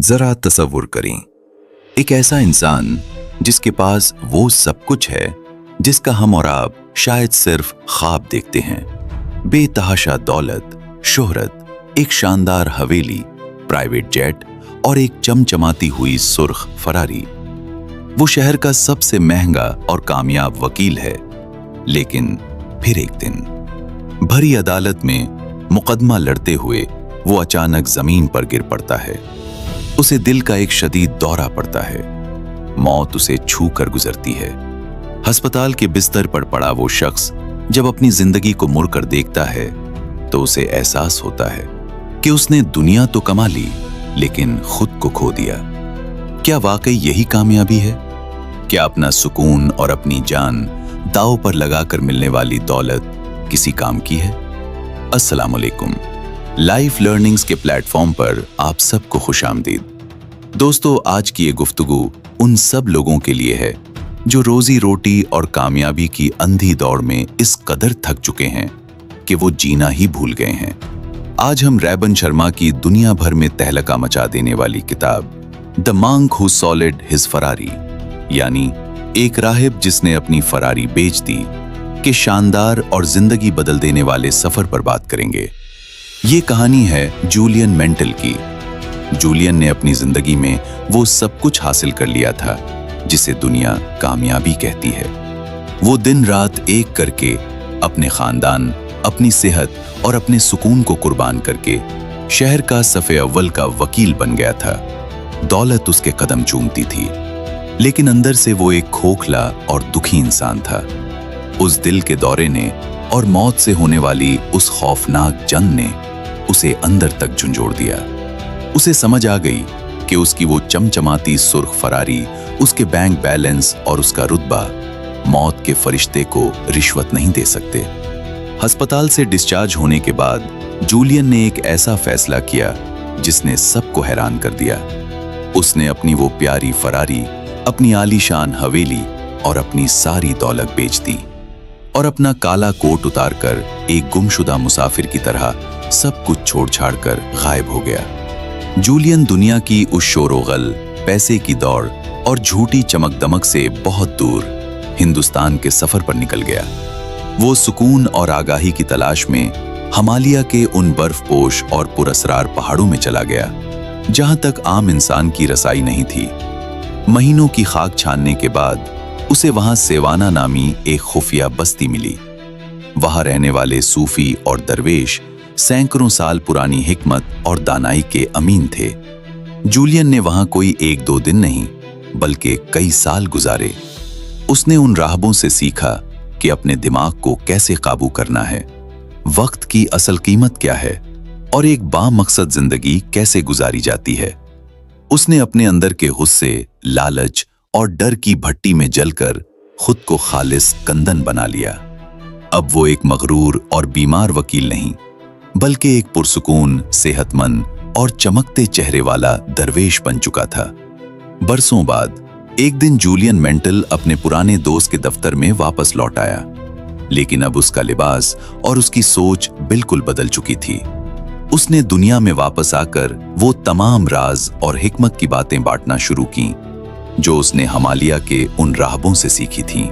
जरा तसव्वुर करें, एक ऐसा इंसान जिसके पास वो सब कुछ है जिसका हम और आप शायद सिर्फ ख्वाब देखते हैं। बेतहाशा दौलत, शोहरत, एक शानदार हवेली, प्राइवेट जेट और एक चमचमाती हुई सुर्ख फरारी। वो शहर का सबसे महंगा और कामयाब वकील है। लेकिन फिर एक दिन भरी अदालत में मुकदमा लड़ते हुए वो अचानक जमीन पर गिर पड़ता है। उसे दिल का एक शदीद दौरा पड़ता है। मौत उसे छू कर गुजरती है। अस्पताल के बिस्तर पर पड़ा वो शख्स जब अपनी जिंदगी को मुड़कर देखता है तो उसे एहसास होता है कि उसने दुनिया तो कमा ली लेकिन खुद को खो दिया। क्या वाकई यही कामयाबी है? क्या अपना सुकून और अपनी जान दांव पर लगाकर मिलने वाली दौलत किसी काम की है? अस्सलाम वालेकुम। लाइफ लर्निंग्स के प्लेटफॉर्म पर आप सबको खुशामदीद। दोस्तों, आज की ये गुफ्तगू उन सब लोगों के लिए है जो रोजी रोटी और कामयाबी की अंधी दौड़ में इस कदर थक चुके हैं कि वो जीना ही भूल गए हैं। आज हम रेबन शर्मा की दुनिया भर में तहलका मचा देने वाली किताब the monk who sold his Ferrari, यानी एक राहिब जिसने अपनी फरारी बेच दी, के शानदार और जिंदगी बदल देने वाले सफर पर बात करेंगे। ये कहानी है जूलियन मेंटल की। जूलियन ने अपनी जिंदगी में वो सब कुछ हासिल कर लिया था जिसे दुनिया कामयाबी कहती है। वो दिन रात एक करके अपने खानदान, अपनी सेहत और अपने सुकून को कुर्बान करके शहर का सफ़े अव्वल का वकील बन गया था। दौलत उसके कदम चूमती थी, लेकिन अंदर से वो एक खोखला और दुखी इंसान था। उस दिल के दौरे ने और मौत से होने वाली उस खौफनाक जंग ने उसे अंदर तक झंझोड़ दिया। उसे समझ आ गई कि उसकी वो चमचमाती सुर्ख फरारी, उसके बैंक बैलेंस और उसका रुतबा मौत के फरिश्ते को रिश्वत नहीं दे सकते। अस्पताल से डिस्चार्ज होने के बाद जूलियन ने एक ऐसा फैसला किया जिसने सबको हैरान कर दिया। उसने अपनी वो प्यारी फरारी, अपनी आलीशान हवेली और अपनी सारी दौलत बेच दी और अपना काला कोट उतारकर एक गुमशुदा मुसाफिर की तरह सब कुछ छोड़ छाड़ कर गायब हो गया। जूलियन दुनिया की उस शोरोगल, पैसे की दौड़ और झूठी चमक दमक से बहुत दूर हिंदुस्तान के सफर पर निकल गया। वो सुकून और आगाही की तलाश में हिमालय के उन बर्फपोश और पुरअसरार पहाड़ों में चला गया जहां तक आम इंसान की रसाई नहीं थी। महीनों की खाक छानने के बाद उसे वहां सेवाना नामी एक खुफिया बस्ती मिली। वहां रहने वाले सूफी और दरवेश सैकड़ों साल पुरानी हिकमत और दानाई के अमीन थे। जूलियन ने वहां कोई एक दो दिन नहीं बल्कि कई साल गुजारे। उसने उन राहबों से सीखा कि अपने दिमाग को कैसे काबू करना है, वक्त की असल कीमत क्या है और एक बामकसद जिंदगी कैसे गुजारी जाती है। उसने अपने अंदर के गुस्से, लालच और डर की भट्टी में जलकर खुद को खालिस कंदन बना लिया। अब वो एक मगरूर और बीमार वकील नहीं बल्कि एक पुरसुकून, सेहतमंद और चमकते चेहरे वाला दरवेश बन चुका था। बरसों बाद एक दिन जूलियन मेंटल अपने पुराने दोस्त के दफ्तर में वापस लौट आया, लेकिन अब उसका लिबास और उसकी सोच बिल्कुल बदल चुकी थी। उसने दुनिया में वापस आकर वो तमाम राज और हिकमत की बातें बांटना शुरू की जो उसने हिमालय के उन राहबों से सीखी थीं।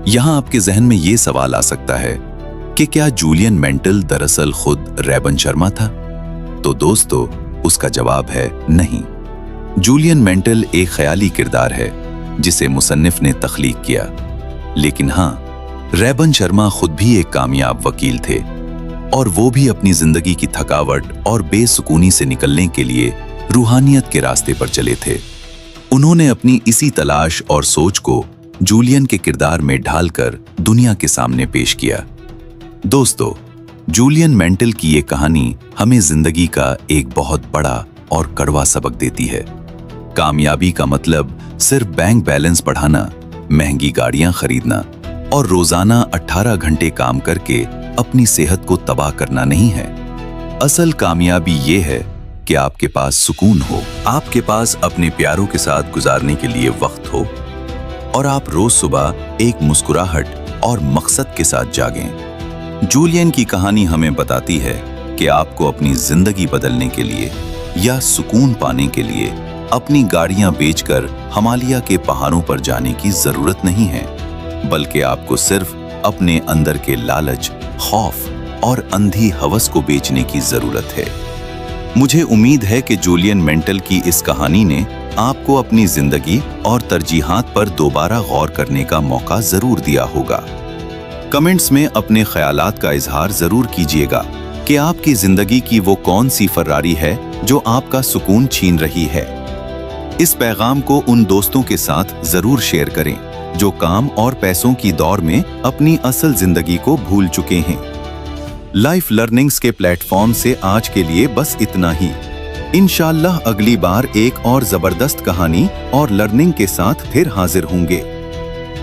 यहां आपके जहन में ये सवाल आ सकता है कि क्या जूलियन मेंटल दरअसल खुद रेबन शर्मा था? तो दोस्तों, उसका जवाब है नहीं। जूलियन मेंटल एक ख्याली किरदार है जिसे मुसन्निफ ने तख्लीक किया। लेकिन हां, रेबन शर्मा खुद भी एक कामयाब वकील थे और वो भी अपनी जिंदगी की थकावट और बेसुकूनी से निकलने के लिए रूहानियत के रास्ते पर चले थे। उन्होंने अपनी इसी तलाश और सोच को जूलियन के किरदार में ढालकर दुनिया के सामने पेश किया। दोस्तों, जूलियन मेंटल की ये कहानी हमें जिंदगी का एक बहुत बड़ा और कड़वा सबक देती है। कामयाबी का मतलब सिर्फ बैंक बैलेंस बढ़ाना, महंगी गाड़ियां खरीदना और रोजाना 18 घंटे काम करके अपनी सेहत को तबाह करना नहीं है। असल कामयाबी ये है कि आपके पास सुकून हो, आपके पास अपने प्यारों के साथ गुजारने के लिए वक्त हो और आप रोज सुबह एक मुस्कुराहट और मकसद के साथ जागें। जूलियन की कहानी हमें बताती है कि आपको अपनी जिंदगी बदलने के लिए या सुकून पाने के लिए अपनी गाड़ियां बेचकर हिमालय के पहाड़ों पर जाने की जरूरत नहीं है, बल्कि आपको सिर्फ अपने अंदर के लालच, खौफ और अंधी हवस को बेचने की जरूरत है। मुझे उम्मीद है कि जूलियन मेंटल की इस कहानी ने आपको अपनी जिंदगी और तरजीहात पर दोबारा गौर करने का मौका जरूर दिया होगा। कमेंट्स में अपने ख्यालात का इजहार जरूर कीजिएगा कि आपकी जिंदगी की वो कौन सी फरारी है जो आपका सुकून छीन रही है। इस पैगाम को उन दोस्तों के साथ जरूर शेयर करें जो काम और पैसों की दौड़ में अपनी असल जिंदगी को भूल चुके हैं। लाइफ लर्निंग्स के प्लेटफॉर्म से आज के लिए बस इतना ही। इंशाअल्लाह अगली बार एक और जबरदस्त कहानी और लर्निंग के साथ फिर हाजिर होंगे।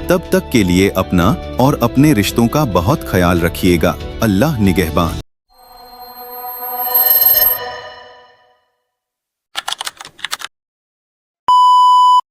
तब तक के लिए अपना और अपने रिश्तों का बहुत ख्याल रखिएगा। अल्लाह निगहबान।